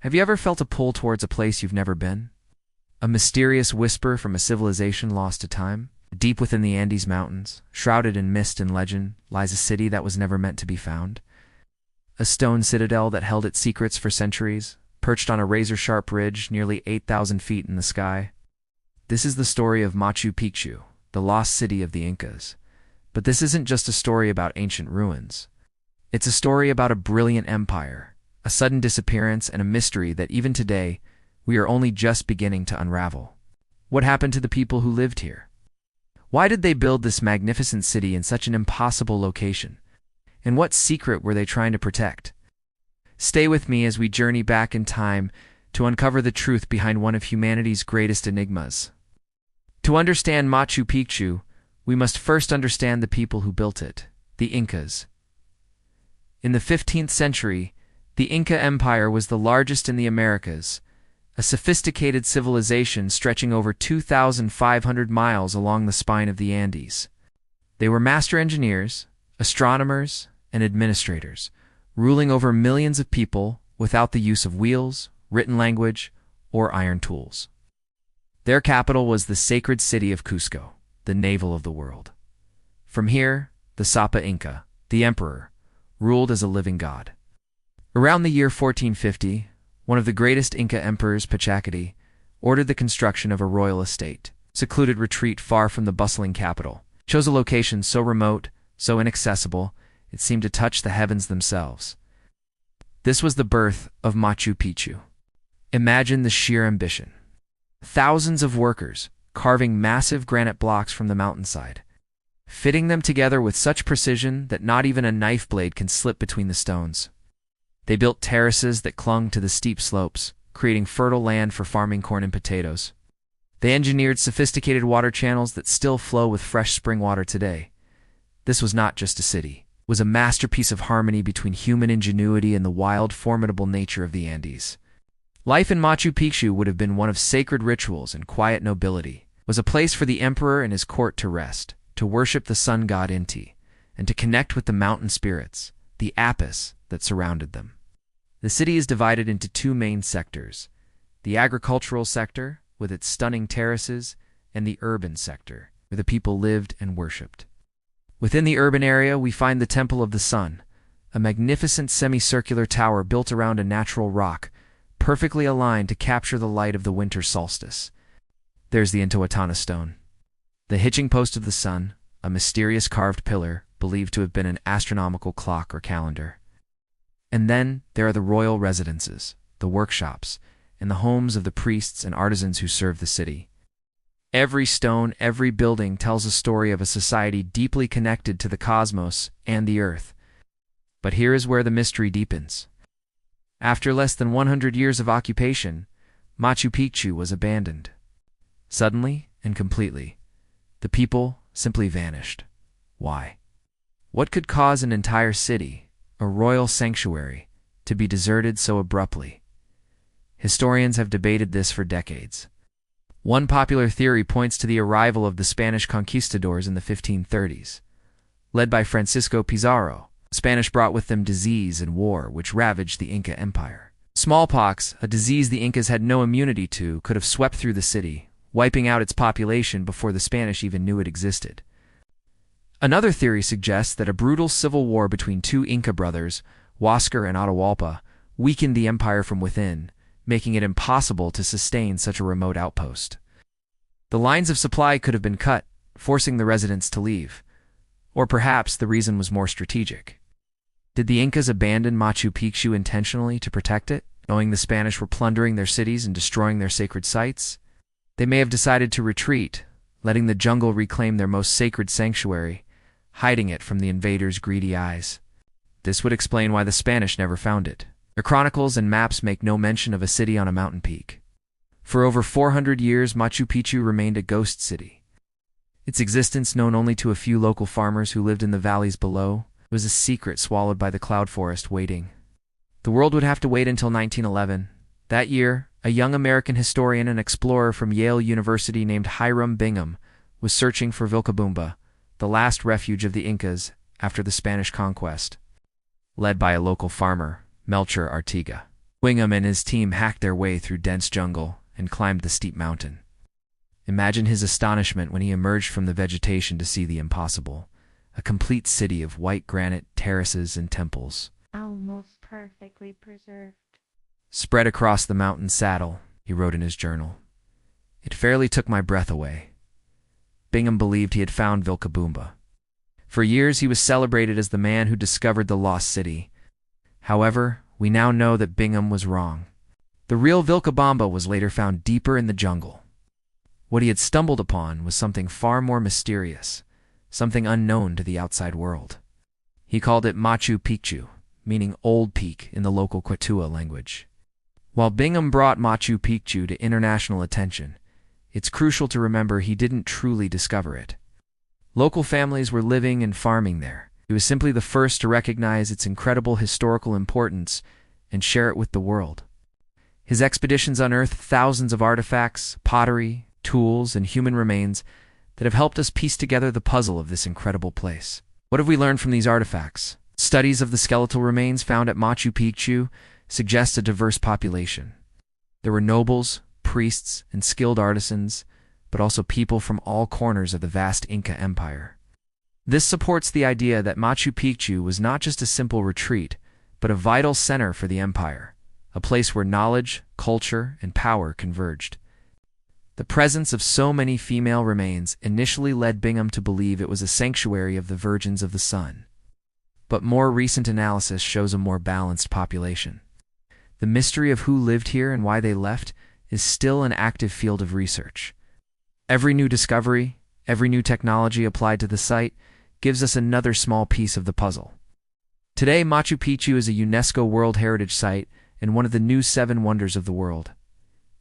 Have you ever felt a pull towards a place you've never been? A mysterious whisper from a civilization lost to time? Deep within the Andes Mountains, shrouded in mist and legend, lies a city that was never meant to be found. A stone citadel that held its secrets for centuries, perched on a razor-sharp ridge nearly 8,000 feet in the sky. This is the story of Machu Picchu, the lost city of the Incas. But this isn't just a story about ancient ruins. It's a story about a brilliant empire, a sudden disappearance, and a mystery that even today, we are only just beginning to unravel. What happened to the people who lived here? Why did they build this magnificent city in such an impossible location? And what secret were they trying to protect? Stay with me as we journey back in time to uncover the truth behind one of humanity's greatest enigmas. To understand Machu Picchu, we must first understand the people who built it, the Incas. In the 15th century, the Inca Empire was the largest in the Americas, a sophisticated civilization stretching over 2,500 miles along the spine of the Andes. They were master engineers, astronomers, and administrators, ruling over millions of people without the use of wheels, written language, or iron tools. Their capital was the sacred city of Cusco, the navel of the world. From here, the Sapa Inca, the emperor, ruled as a living god. Around the year 1450, one of the greatest Inca emperors, Pachacati, ordered the construction of a royal estate, secluded retreat far from the bustling capital. Chose a location so remote, so inaccessible, it seemed to touch the heavens themselves. This was the birth of Machu Picchu. Imagine the sheer ambition. Thousands of workers carving massive granite blocks from the mountainside, fitting them together with such precision that not even a knife blade can slip between the stones. They built terraces that clung to the steep slopes, creating fertile land for farming corn and potatoes. They engineered sophisticated water channels that still flow with fresh spring water today. This was not just a city. It was a masterpiece of harmony between human ingenuity and the wild, formidable nature of the Andes. Life in Machu Picchu would have been one of sacred rituals and quiet nobility. It was a place for the emperor and his court to rest, to worship the sun god Inti, and to connect with the mountain spirits, the apis, that surrounded them. The city is divided into two main sectors: the agricultural sector, with its stunning terraces, and the urban sector, where the people lived and worshipped. Within the urban area, we find the Temple of the Sun, a magnificent semicircular tower built around a natural rock, perfectly aligned to capture the light of the winter solstice. There's the Intihuatana stone, the hitching post of the sun, a mysterious carved pillar believed to have been an astronomical clock or calendar. And then there are the royal residences, the workshops, and the homes of the priests and artisans who serve the city. Every stone, every building tells a story of a society deeply connected to the cosmos and the earth. But here is where the mystery deepens. After less than 100 years of occupation, Machu Picchu was abandoned. Suddenly and completely, the people simply vanished. Why? What could cause an entire city, a royal sanctuary, to be deserted so abruptly? Historians have debated this for decades. One popular theory points to the arrival of the Spanish conquistadors in the 1530s. Led by Francisco Pizarro, the Spanish brought with them disease and war, which ravaged the Inca Empire. Smallpox, a disease the Incas had no immunity to, could have swept through the city, wiping out its population before the Spanish even knew it existed. Another theory suggests that a brutal civil war between two Inca brothers, Huáscar and Atahualpa, weakened the empire from within, making it impossible to sustain such a remote outpost. The lines of supply could have been cut, forcing the residents to leave. Or perhaps the reason was more strategic. Did the Incas abandon Machu Picchu intentionally to protect it, knowing the Spanish were plundering their cities and destroying their sacred sites? They may have decided to retreat, letting the jungle reclaim their most sacred sanctuary, hiding it from the invaders' greedy eyes. This would explain why the Spanish never found it. The chronicles and maps make no mention of a city on a mountain peak. For over 400 years, Machu Picchu remained a ghost city. Its existence, known only to a few local farmers who lived in the valleys below, was a secret swallowed by the cloud forest waiting. The world would have to wait until 1911. That year, a young American historian and explorer from Yale University named Hiram Bingham was searching for Vilcabamba, the last refuge of the Incas after the Spanish conquest. Led by a local farmer, Melchor Artiga. Bingham and his team hacked their way through dense jungle and climbed the steep mountain. Imagine his astonishment when he emerged from the vegetation to see the impossible, a complete city of white granite terraces and temples. Almost perfectly preserved. Spread across the mountain saddle, he wrote in his journal. It fairly took my breath away. Bingham believed he had found Vilcabamba. For years he was celebrated as the man who discovered the lost city. However, we now know that Bingham was wrong. The real Vilcabamba was later found deeper in the jungle. What he had stumbled upon was something far more mysterious, something unknown to the outside world. He called it Machu Picchu, meaning Old Peak in the local Quechua language. While Bingham brought Machu Picchu to international attention, it's crucial to remember he didn't truly discover it. Local families were living and farming there. He was simply the first to recognize its incredible historical importance and share it with the world. His expeditions unearthed thousands of artifacts, pottery, tools, and human remains that have helped us piece together the puzzle of this incredible place. What have we learned from these artifacts? Studies of the skeletal remains found at Machu Picchu suggest a diverse population. There were nobles, priests, and skilled artisans, but also people from all corners of the vast Inca Empire. This supports the idea that Machu Picchu was not just a simple retreat, but a vital center for the empire, a place where knowledge, culture, and power converged. The presence of so many female remains initially led Bingham to believe it was a sanctuary of the Virgins of the Sun. But more recent analysis shows a more balanced population. The mystery of who lived here and why they left is still an active field of research. Every new discovery, every new technology applied to the site gives us another small piece of the puzzle. Today, Machu Picchu is a UNESCO World Heritage Site and one of the new 7 wonders of the world.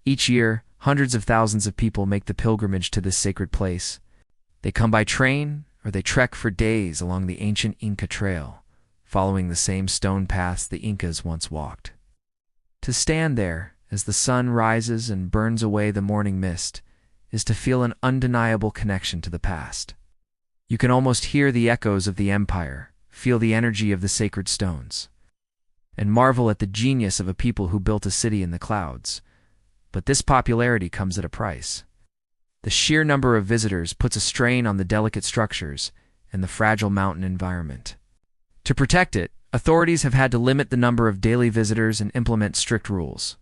Each year, hundreds of thousands of people make the pilgrimage to this sacred place. They come by train, or they trek for days along the ancient Inca Trail, following the same stone paths the Incas once walked. To stand there, as the sun rises and burns away the morning mist, is to feel an undeniable connection to the past. You can almost hear the echoes of the empire, feel the energy of the sacred stones, and marvel at the genius of a people who built a city in the clouds. But this popularity comes at a price. The sheer number of visitors puts a strain on the delicate structures and the fragile mountain environment. To protect it, authorities have had to limit the number of daily visitors and implement strict rules.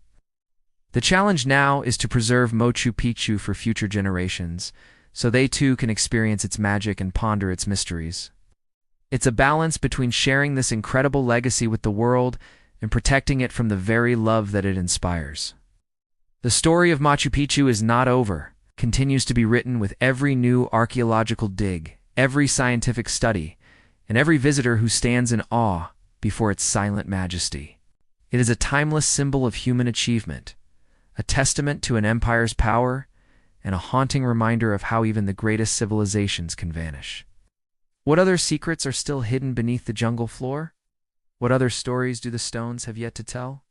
The challenge now is to preserve Machu Picchu for future generations, so they too can experience its magic and ponder its mysteries. It's a balance between sharing this incredible legacy with the world and protecting it from the very love that it inspires. The story of Machu Picchu is not over, continues to be written with every new archaeological dig, every scientific study, and every visitor who stands in awe before its silent majesty. It is a timeless symbol of human achievement, a testament to an empire's power, and a haunting reminder of how even the greatest civilizations can vanish. What other secrets are still hidden beneath the jungle floor? What other stories do the stones have yet to tell?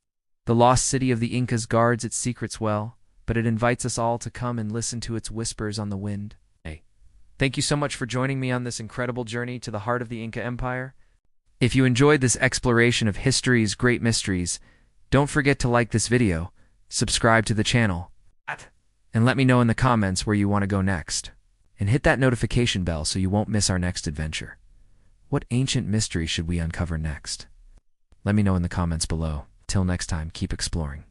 The lost city of the Incas guards its secrets well, but it invites us all to come and listen to its whispers on the wind. Hey, thank you so much for joining me on this incredible journey to the heart of the Inca Empire. If you enjoyed this exploration of history's great mysteries, don't forget to like this video, subscribe to the channel, and let me know in the comments where you want to go next. And hit that notification bell so you won't miss our next adventure. What ancient mystery should we uncover next? Let me know in the comments below. Till next time, keep exploring.